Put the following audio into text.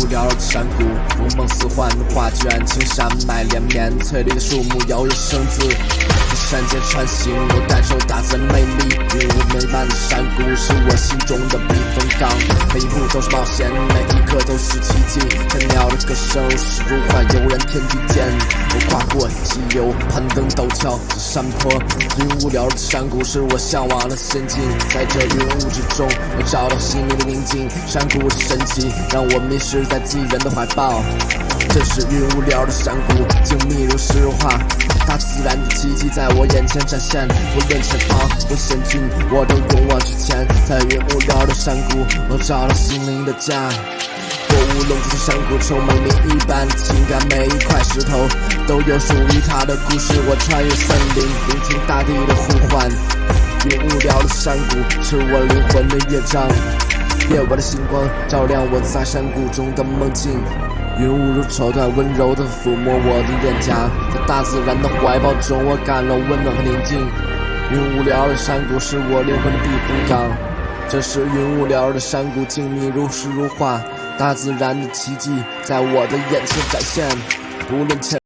无聊的山谷，如梦似幻的画卷，青山脉连绵，翠绿的树木摇曳生姿。在山间穿行，我感受大自然魅力。云雾弥漫的山谷是我心中的避风港，每一步都是冒险，每一刻都是奇迹。千鸟的歌声如诗如画，悠然天地间。我跨过激流，攀登陡峭的山坡，云无聊的山谷是我向往的仙境。在这云雾之中，我找到心灵的宁静。山谷的神奇让我迷失在巨人的怀抱。这是云无聊的山谷，静谧如诗如画，大自然的奇迹在我眼前展现。无论前方多险峻，我都勇往直前。在云无聊的山谷，我找到心灵的家。过无龙这山谷充满另一般的情感，每一块石头都有属于它的故事。我穿越森林，聆听大地的呼唤。云无聊的山谷是我灵魂的乐章，夜晚的星光照亮我在山谷中的梦境。云雾如绸缎，温柔地抚摸我的脸颊。在大自然的怀抱中，我感到温暖和宁静。云无聊的山谷是我灵魂的避风港。这是云无聊的山谷，静谧如诗如画，大自然的奇迹在我的眼前展现。无论前